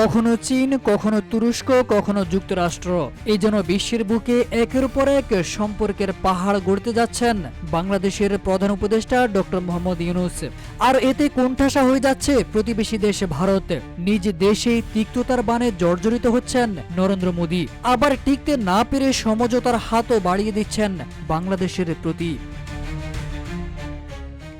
কখনো চীন, কখনো তুরস্ক, কখনো যুক্তরাষ্ট্র। এই যেন বিশ্বের বুকে একের পর এক সম্পর্কের পাহাড় গড়তে যাচ্ছেন বাংলাদেশের প্রধান উপদেষ্টা ডক্টর মোহাম্মদ ইউনূস। আর এতে কোণঠাসা হয়ে যাচ্ছে প্রতিবেশী দেশ ভারত। নিজ দেশেই তিক্ততার বানে জর্জরিত হচ্ছেন নরেন্দ্র মোদী। আবার টিকতে না পেরে সমঝোতার হাতও বাড়িয়ে দিচ্ছেন বাংলাদেশের প্রতি।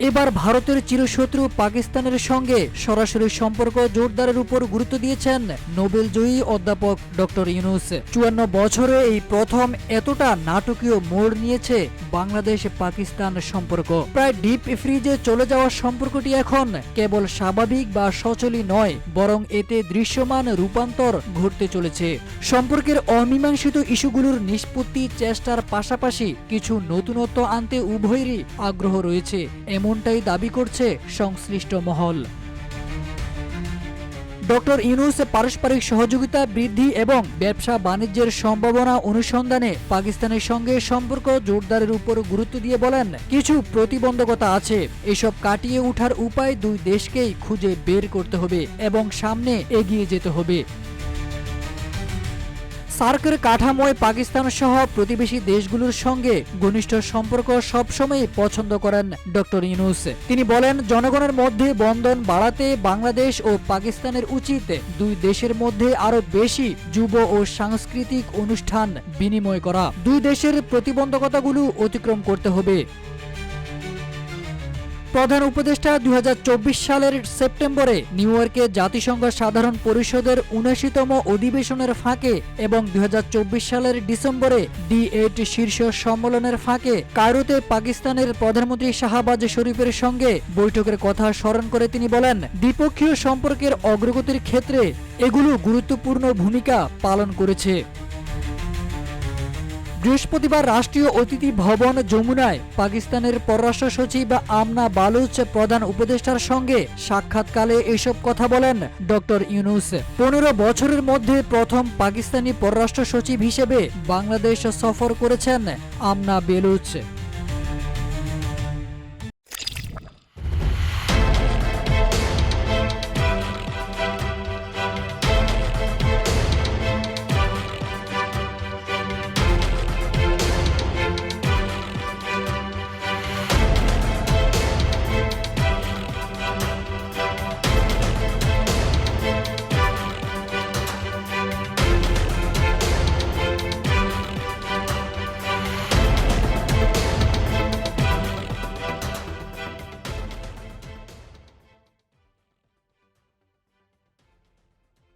এবার ভারতের চিরশত্রু পাকিস্তানের সঙ্গে সরাসরি সম্পর্ক জোরদারের উপর গুরুত্ব দিয়েছেন নোবেলজয়ী অধ্যাপক ডক্টর ইউনূস। ৫৪ বছরে এই প্রথম এতটা নাটকীয় মোড় নিয়েছে বাংলাদেশ পাকিস্তান সম্পর্ক। প্রায় ডিপ ফ্রিজে চলে যাওয়া সম্পর্কটি এখন কেবল স্বাভাবিক বা সচলই নয়, বরং এতে দৃশ্যমান রূপান্তর ঘটতে চলেছে। সম্পর্কের অমীমাংসিত ইস্যুগুলোর নিষ্পত্তি চেষ্টার পাশাপাশি কিছু নতুনত্ব আনতে উভয়েরই আগ্রহ রয়েছে, এমনটাই দাবি করছে সংশ্লিষ্ট মহল। ডক্টর ইউনূস পারস্পরিক সহযোগিতা বৃদ্ধি এবং ব্যবসা বাণিজ্যের সম্ভাবনা অনুসন্ধানে পাকিস্তানের সঙ্গে সম্পর্ক জোরদারের উপর গুরুত্ব দিয়ে বলেন, কিছু প্রতিবন্ধকতা আছে, এসব কাটিয়ে ওঠার উপায় দুই দেশকেই খুঁজে বের করতে হবে এবং সামনে এগিয়ে যেতে হবে। সার্কের কাঠামোয় পাকিস্তান সহ প্রতিবেশী দেশগুলোর সঙ্গে ঘনিষ্ঠ সম্পর্ক সবসময় পছন্দ করেন ডক্টর ইউনূস। তিনি বলেন, জনগণের মধ্যে বন্ধন বাড়াতে বাংলাদেশ ও পাকিস্তানের উচিত দুই দেশের মধ্যে আরো বেশি যুব ও সাংস্কৃতিক অনুষ্ঠান বিনিময় করা। দুই দেশের প্রতিবন্ধকতাগুলো অতিক্রম করতে হবে। প্রধান উপদেষ্টা ২০২৪ সালের সেপ্টেম্বরে নিউ ইয়র্কে জাতিসংঘ সাধারণ পরিষদের ৭৯তম অধিবেশনের ফাঁকে এবং ২০২৪ সালের ডিসেম্বরে D8 শীর্ষ সম্মেলনের ফাঁকে কায়রোতে পাকিস্তানের প্রধানমন্ত্রী শাহবাজ শরীফের সঙ্গে বৈঠকের কথা স্মরণ করে তিনি বলেন, দ্বিপক্ষীয় সম্পর্কের অগ্রগতির ক্ষেত্রে এগুলো গুরুত্বপূর্ণ ভূমিকা পালন করেছে। বৃহস্পতিবার রাষ্ট্রীয় অতিথি ভবন যমুনায় পাকিস্তানের পররাষ্ট্র সচিব আমনা বালুচ প্রধান উপদেষ্টার সঙ্গে সাক্ষাৎকালে এসব কথা বলেন ডক্টর ইউনূস। ১৫ বছরের মধ্যে প্রথম পাকিস্তানি পররাষ্ট্র সচিব হিসেবে বাংলাদেশ সফর করেছেন আমনা বেলুচ।